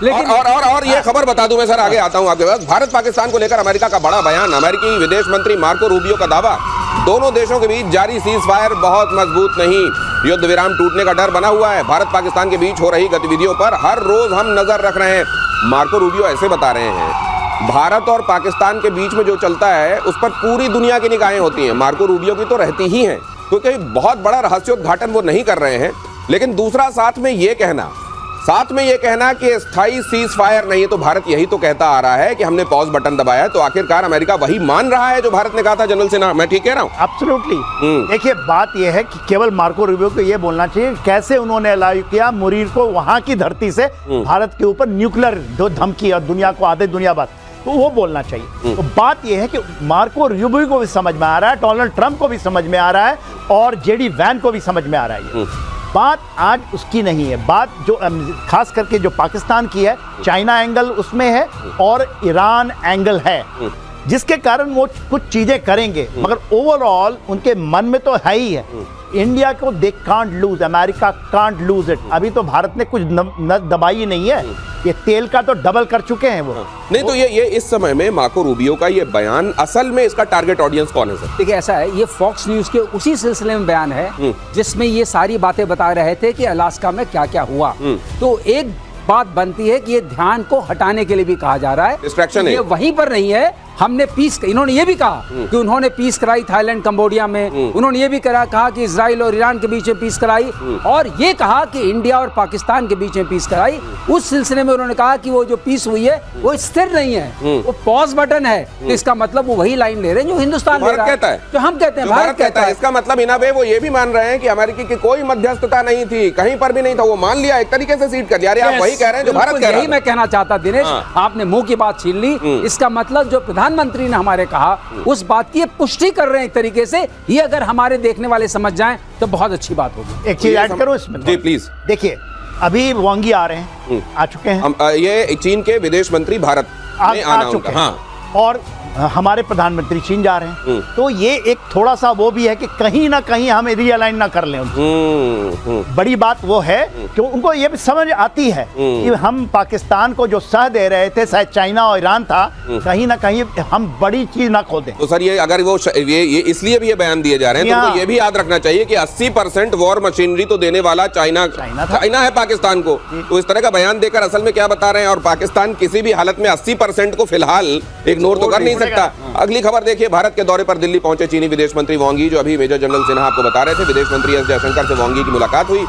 लेकिन और ये खबर बता दूं मैं सर, आगे आता हूं आपके पास। भारत पाकिस्तान को लेकर अमेरिका का बड़ा बयान। अमेरिकी विदेश मंत्री मार्को रूबियो का दावा, दोनों देशों के बीच जारी सीज फायर बहुत मजबूत नहीं, युद्ध विराम टूटने का डर बना हुआ है। भारत पाकिस्तान के बीच हो रही गतिविधियों पर हर रोज हम नजर रख रहे हैं। मार्को रूबियो ऐसे बता रहे हैं, भारत और पाकिस्तान के बीच में जो चलता है उस पर पूरी दुनिया की निगाहें होती हैं। मार्को रूबियो की तो रहती ही हैं, क्योंकि बहुत बड़ा रहस्योद्घाटन वो नहीं कर रहे हैं। लेकिन दूसरा साथ में ये कहना कि स्थायी सीज फायर नहीं है, तो भारत यही तो कहता आ रहा है कि हमने पॉज बटन दबाया है, तो आखिरकार अमेरिका वही मान रहा है जो भारत ने कहा था। जनरल सिन्हा, मैं ठीक कह रहा हूं? एब्सोल्युटली। देखिए, बात यह है कि केवल मार्को रूबियो को यह बोलना चाहिए कैसे उन्होंने अलाउ किया मुरीर को वहां की धरती से भारत के ऊपर न्यूक्लियर धमकी और दुनिया को आधे दुनिया बात, तो वो बोलना चाहिए। तो बात यह है कि मार्को रूबियो को भी समझ में आ रहा है, डोनाल्ड ट्रंप को भी समझ में आ रहा है और जेडी वैन को भी समझ में आ रहा है। बात आज उसकी नहीं है, बात जो खास करके जो पाकिस्तान की है, चाइना एंगल उसमें है और ईरान एंगल है, जिसके कारण वो कुछ चीजें करेंगे, मगर ओवरऑल उनके मन में तो है ही है इंडिया को they can't loose, America can't lose it. अभी तो भारत ने कुछ दबाई नहीं है, ये तेल का तो डबल कर चुके हैं वो। नहीं तो ये इस समय में मार्को रूबियो का ये बयान, असल में इसका टारगेट ऑडियंस कौन है सर? देखिए, ऐसा है, ये फॉक्स न्यूज के उसी सिलसिले में बयान है जिसमें ये सारी बातें बता रहे थे कि अलास्का में क्या क्या हुआ। तो एक बात बनती है कि ये ध्यान को हटाने के लिए भी कहा जा रहा है, डिस्ट्रैक्शन है, ये वहीं पर नहीं है। हमने पीस, इन्होंने ये भी कहा कि उन्होंने पीस कराई थाईलैंड, कंबोडिया में। उन्होंने ये भी कहा कि इजराइल और ईरान के बीच में पीस कराई, और ये कहा कि इंडिया और पाकिस्तान के बीच में पीस कराई। उस सिलसिले में उन्होंने कहा कि वो जो पीस हुई है वो स्थिर नहीं है, वो पॉज बटन है। तो इसका मतलब वो वही लाइन ले रहे हैं जो हिंदुस्तान ले रहा है, जो हम कहते हैं भारत कहता है। इसका मतलब इन वे वो ये भी मान रहे हैं कि अमेरिकी की कोई मध्यस्थता नहीं थी, कहीं पर भी नहीं था, वो मान लिया, एक तरीके से सीट कर दिया। आप वही कह रहे हैं जो भारत कह रहा है। यही मैं कहना चाहता दिनेश, आपने मुंह की बात छीन ली। इसका मतलब जो प्रधानमंत्री ने हमारे कहा उस बात की पुष्टि कर रहे हैं एक तरीके से। ये अगर हमारे देखने वाले समझ जाएं तो बहुत अच्छी बात होगी। एक चीज ऐड करो इसमें जी प्लीज। देखिए, अभी वांगी आ रहे हैं, आ चुके हैं, ये चीन के विदेश मंत्री भारत में आ चुके हैं, और हमारे प्रधानमंत्री चीन जा रहे हैं। तो ये एक थोड़ा सा वो भी है कि कहीं ना कहीं हमें रीअलाइन ना कर लें उनसे। बड़ी बात वो है कि उनको ये भी समझ आती है कि हम पाकिस्तान को जो सह दे रहे थे, शायद चाइना और ईरान था, कहीं ना कहीं हम बड़ी चीज ना खो दें। तो सर, ये अगर वो ये इसलिए भी ये बयान दिए जा रहे हैं, तो उनको ये भी याद रखना चाहिए कि 80% वॉर मशीनरी तो देने वाला चाइना है पाकिस्तान को। तो इस तरह का बयान देकर असल में क्या बता रहे हैं, और पाकिस्तान किसी भी हालत में 80% को फिलहाल इग्नोर तो कर नहीं सकता। अगली खबर देखिए, भारत के दौरे पर दिल्ली पहुंचे चीनी विदेश मंत्री वांगी, जो अभी मेजर जनरल सिन्हा आपको बता रहे थे। विदेश मंत्री एस जयशंकर से वांगी की मुलाकात हुई।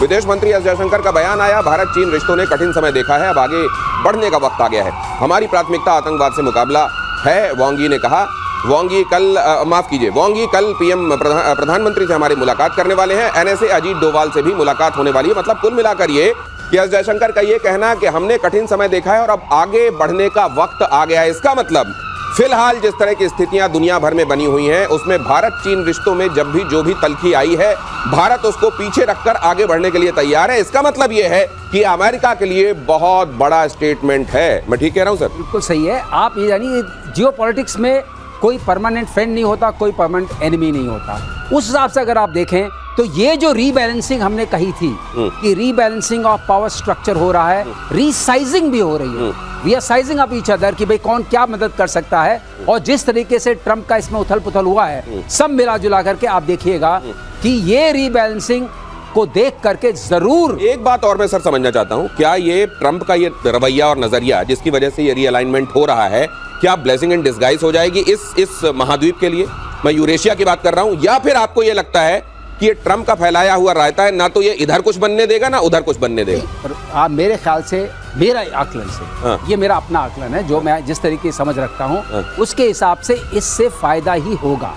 विदेश मंत्री एस जयशंकर का बयान आया, भारत चीन रिश्तों ने कठिन समय देखा है, अब आगे बढ़ने का वक्त आ गया है, हमारी प्राथमिकता आतंकवाद से मुकाबला है, वांगी ने कहा। वांगी कल पीएम प्रधानमंत्री से हमारी मुलाकात करने वाले हैं। एनएसए अजीत डोभाल से भी मुलाकात होने वाली है। मतलब कुल मिलाकर ये कि एस जयशंकर का ये कहना कि हमने कठिन समय देखा है और अब आगे बढ़ने का वक्त आ गया है, इसका मतलब फिलहाल जिस तरह की स्थितियां दुनिया भर में बनी हुई हैं, उसमें भारत चीन रिश्तों में जब भी जो भी तलखी आई है, भारत उसको पीछे रखकर आगे बढ़ने के लिए तैयार है। इसका मतलब यह है कि अमेरिका के लिए बहुत बड़ा स्टेटमेंट है। मैं ठीक कह रहा हूं सर? बिल्कुल सही है। आप ये जानिए, जियोपॉलिटिक्स में कोई परमानेंट फ्रेंड नहीं होता, कोई परमानेंट एनिमी नहीं होता। उस हिसाब से अगर आप देखें तो ये जो रीबैलेंसिंग हमने कही थी कि रीबैलेंसिंग ऑफ पावर स्ट्रक्चर हो रहा है, रीसाइजिंग भी हो रही है, we are sizing up each other कि भाई कौन क्या मदद कर सकता है। और जिस तरीके से ट्रंप का इसमें उथल पुथल हुआ है, सब मिला जुला करके आप देखिएगा कि ये रीबैलेंसिंग को देख करके जरूर। एक बात और मैं सर समझना चाहता हूं, क्या ये ट्रंप का ये रवैया और नजरिया जिसकी वजह से ये रीअलाइनमेंट हो रहा है, क्या ब्लेसिंग इन डिस्गाइज हो जाएगी इस महाद्वीप के लिए? मैं यूरेशिया की बात कर रहा हूं। या फिर आपको ये लगता है कि ये ट्रंप का फैलाया हुआ रायता है, ना तो ये इधर कुछ बनने देगा ना उधर कुछ बनने देगा? आप मेरे ख्याल से, मेरा आकलन से, ये मेरा अपना आकलन है जो मैं जिस तरीके से समझ रखता हूँ, उसके हिसाब से इससे फायदा ही होगा,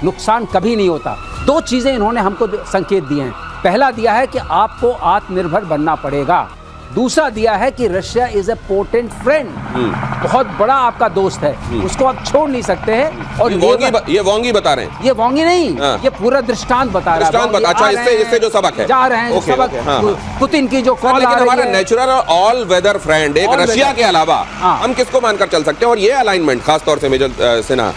नुकसान कभी नहीं होता। दो चीजें इन्होंने हमको संकेत दिए हैं। पहला दिया है कि आपको आत्मनिर्भर बनना पड़ेगा, दूसरा दिया है कि Russia is a potent friend, बहुत बड़ा आपका दोस्त है, उसको आप छोड़ नहीं सकते हैं। और ये वांगी बता रहे हैं, ये वांगी नहीं, ये पूरा दृष्टांत बता रहा है। अच्छा, इससे जो सबक है, जा रहे हैं सबक, पुतिन की जो कॉल आ रही है। लेकिन हमारा नेचुरल ऑल वेदर फ्रेंड एक रशिया के अलावा हम किसको मानकर चल सकते हैं? और ये अलाइनमेंट खासतौर से मेजर सिन्हा,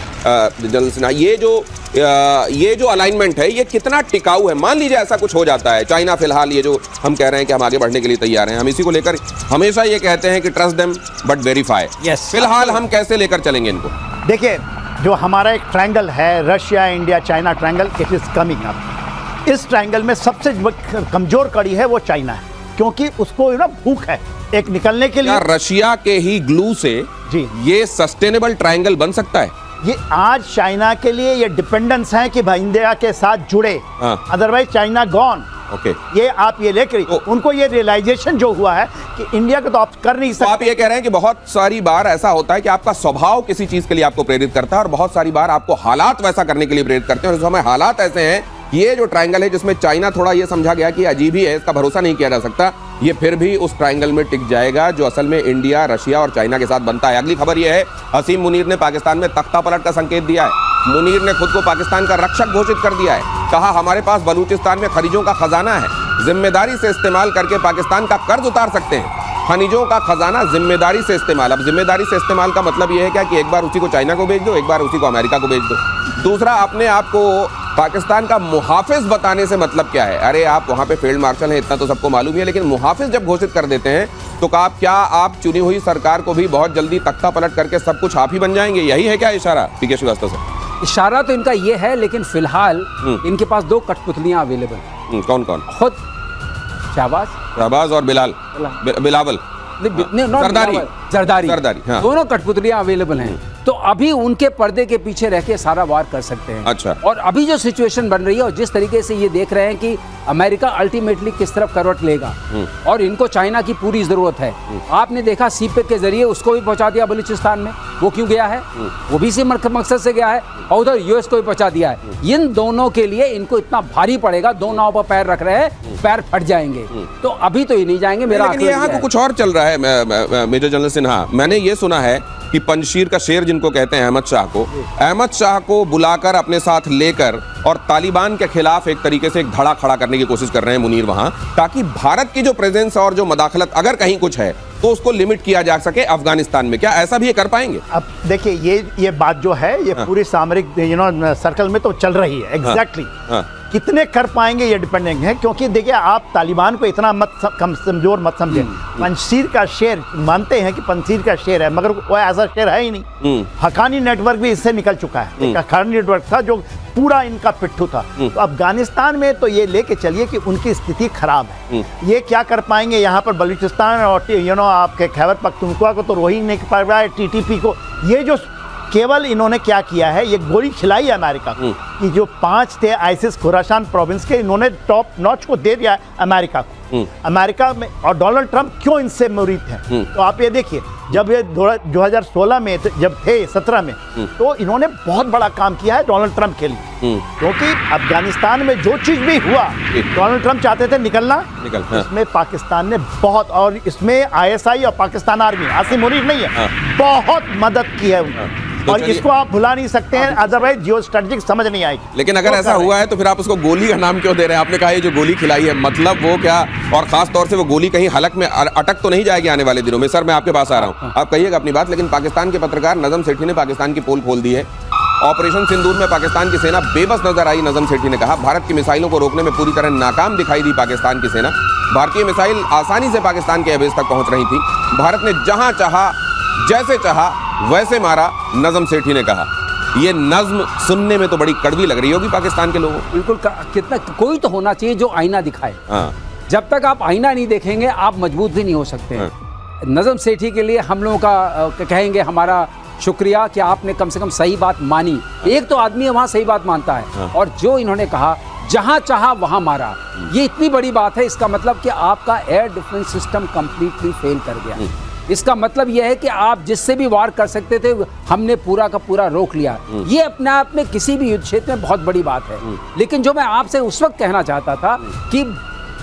जनरल सिन्हा, ये जो ये जो अलाइनमेंट है ये कितना टिकाऊ है? मान लीजिए ऐसा कुछ हो जाता है, चाइना फिलहाल ये जो हम कह रहे हैं कि हम आगे बढ़ने के लिए तैयार हैं, हम इसी को लेकर हमेशा ये कहते हैं कि trust them but verify. Yes. फिलहाल हम कैसे लेकर चलेंगे इनको? देखिए, जो हमारा एक ट्रायंगल है, Russia India China triangle, it is coming up. इस ट्रायंगल में सबसे जो कमजोर कड़ी है वो चाइना है, क्योंकि उसको ना भूख है एक निकलने के लिए। रशिया के ही ग्लू से जी ये सस्टेनेबल ट्रायंगल बन सकता है? ये आज चाइना के लिए ये डिपेंडेंस है कि भाई इंडिया के साथ जुड़े, अदरवाइज चाइना गॉन। ओके, ये आप ये लेकर उनको ये रियलाइजेशन जो हुआ है कि इंडिया को तो आप कर नहीं सकते। तो आप ये कह रहे हैं कि बहुत सारी बार ऐसा होता है कि आपका स्वभाव किसी चीज के लिए आपको प्रेरित करता है और बहुत सारी बार आपको हालात वैसा करने के लिए प्रेरित करते हैं, और इस समय हालात ऐसे हैं, ये जो ट्रायंगल है जिसमें चाइना थोड़ा ये समझा गया कि अजीब ही है, इसका भरोसा नहीं किया जा सकता, ये फिर भी उस ट्रायंगल में टिक जाएगा जो असल में इंडिया, रशिया और चाइना के साथ बनता है। अगली खबर यह है, हसीम मुनीर ने पाकिस्तान में तख्ता पलट का संकेत दिया है। मुनीर ने खुद को पाकिस्तान का रक्षक घोषित कर दिया है। कहा, हमारे पास बलूचिस्तान में खनिजों का खजाना है, जिम्मेदारी से इस्तेमाल करके पाकिस्तान का कर्ज उतार सकते हैं। खनिजों का खजाना जिम्मेदारी से इस्तेमाल। अब जिम्मेदारी से इस्तेमाल का मतलब यह है क्या कि एक बार उसी को चाइना को बेच दो, एक बार उसी को अमेरिका को बेच दो। दूसरा, अपने आप को पाकिस्तान का मुहाफिज बताने से मतलब क्या है? अरे आप वहां पे फील्ड मार्शल हैं, इतना तो सबको मालूम है, लेकिन मुहाफिज जब घोषित कर देते हैं तो क्या आप चुनी हुई सरकार को भी बहुत जल्दी तख्ता पलट करके सब कुछ आप ही बन जाएंगे? यही है क्या इशारा पीके श्रीवास्तव से? इशारा तो इनका ये है, लेकिन फिलहाल इनके पास दो कठपुतलियां अवेलेबल। कौन कौन? खुद शहबाज और बिलावल जरदारी, हाँ। दोनों कठपुतलियां अवेलेबल हैं, तो अभी उनके पर्दे के पीछे रह के सारा वार कर सकते हैं। अच्छा। और अभी जो सिचुएशन बन रही है और जिस तरीके से ये देख रहे हैं कि अमेरिका अल्टीमेटली किस तरफ करवट लेगा और इनको चाइना की पूरी जरूरत है। आपने देखा सीपेक के जरिए उसको भी पहुंचा दिया बलूचिस्तान में, वो क्यों गया है? वो भी इसी मकसद से गया है, और उधर यूएस को भी पहुंचा दिया है। इन दोनों के लिए इनको इतना भारी पड़ेगा, दो नाव पर पैर रख रहे हैं, पैर फट जाएंगे, तो अभी तो ये नहीं जाएंगे। मेरा लेकिन यहाँ तो कुछ और चल रहा है मेजर जनरल सिन्हा। मैंने ये सुना है कि पंजशीर का शेर जिनको कहते हैं अहमद शाह को बुलाकर अपने साथ लेकर और तालिबान के खिलाफ एक तरीके से एक धड़ा खड़ा करने की कोशिश कर रहे हैं मुनीर वहां, ताकि भारत की जो प्रेजेंस और जो मदाखलत अगर कहीं कुछ है तो उसको लिमिट किया जा सके अफगानिस्तान में। क्या ऐसा भी ये कर पाएंगे? अब देखिए, ये बात जो है ये पूरी सामरिक सर्कल में तो चल रही है। एग्जैक्टली कितने कर पाएंगे ये डिपेंडिंग है, क्योंकि देखिए आप तालिबान को इतना कमजोर मत समझें। पंजशीर का शेर मानते हैं कि पंजशीर का शेर है, मगर वो ऐसा शेर है ही नहीं। हकानी नेटवर्क भी इससे निकल चुका है। एक हकानी नेटवर्क था जो पूरा इनका पिट्ठू था। तो अफगानिस्तान में तो ये लेके चलिए कि उनकी स्थिति खराब है। ये क्या कर पाएंगे यहाँ पर? बलूचिस्तान और आपके खैबर पख्तूनख्वा को तो रोही नहीं कर रहा है, टीटीपी को। ये जो केवल इन्होंने क्या किया है, ये गोली खिलाई है अमेरिका को कि जो 5 थे आइसिस खुरासान प्रोविंस के, इन्होंने टॉप नॉच को दे दिया अमेरिका को। अमेरिका में और डोनाल्ड ट्रंप क्यों इनसे मुरीद हैं? तो आप ये देखिए, जब ये 2016 में जब थे 17 में, तो इन्होंने बहुत बड़ा काम किया है डोनाल्ड ट्रंप के लिए, क्योंकि अफगानिस्तान में जो चीज भी हुआ डोनाल्ड ट्रंप चाहते थे निकल इसमें पाकिस्तान ने बहुत, और इसमें ISI और पाकिस्तान आर्मी, आसिम मुनीर नहीं है, बहुत मदद की है उन्होंने। और इसको आप भुला नहीं सकते हैं, अदरवाइज जियो स्ट्रेटेजिक समझ नहीं आएगी। लेकिन अगर ऐसा हुआ है तो फिर आप उसको गोली का नाम क्यों दे रहे हैं? आपने कहा ये जो गोली खिलाई है, मतलब वो क्या? और खास तौर से वो गोली कहीं हलक में अटक तो नहीं जाएगी आने वाले दिनों में? सर मैं आपके पास आ रहा हूँ, आप कहिएगा अपनी बात। लेकिन पाकिस्तान के पत्रकार नजम सेठी ने पाकिस्तान की पोल खोल दी है। ऑपरेशन सिंदूर में पाकिस्तान की सेना बेबस नजर आई। नजम सेठी ने कहा, भारत की मिसाइलों को रोकने में पूरी तरह नाकाम दिखाई दी पाकिस्तान की सेना। भारतीय मिसाइल आसानी से पाकिस्तान के एयरबेस तक पहुंच रही थी। भारत ने जहां चाहा जैसे चाहा वैसे मारा, नजम सेठी ने कहा। ये नज्म सुनने में तो बड़ी कड़वी लग रही होगी पाकिस्तान के लोगों को। बिल्कुल, कितना कोई तो होना चाहिए जो आईना दिखाए। जब तक आप आईना नहीं देखेंगे आप मजबूत भी नहीं हो सकते हैं। नजम सेठी के लिए हम लोगों का कहेंगे हमारा शुक्रिया कि आपने कम से कम सही बात मानी। एक तो आदमी वहां सही बात मानता है, और जो इन्होंने कहा जहां चाहा वहां मारा, ये इतनी बड़ी बात है। इसका मतलब कि आपका air defence system completely fail कर गया। इसका मतलब यह है कि आप जिससे भी वार कर सकते थे हमने पूरा का पूरा रोक लिया। ये अपने आप में किसी भी युद्ध क्षेत्र में बहुत बड़ी बात है। लेकिन जो मैं आपसे उस वक्त कहना चाहता था कि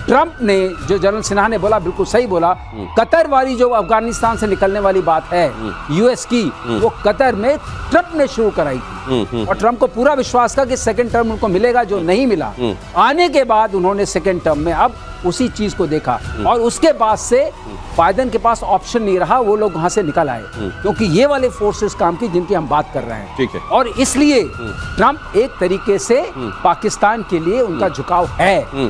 ट्रंप ने, जो जनरल सिन्हा ने बोला बिल्कुल सही बोला, कतर वाली जो अफगानिस्तान से निकलने वाली बात है यूएस की, वो कतर में ट्रंप ने शुरू कराई थी। और ट्रंप को पूरा विश्वास था कि सेकंड टर्म उनको मिलेगा, जो नहीं मिला। आने के बाद उन्होंने सेकंड टर्म में अब उसी चीज को देखा, और उसके बाद से बाइडेन के पास ऑप्शन नहीं रहा, वो लोग वहां से निकल आए क्योंकि ये वाले फोर्सेस काम की जिनकी हम बात कर रहे हैं। ठीक है। और इसलिए ट्रंप एक तरीके से पाकिस्तान के लिए उनका झुकाव है।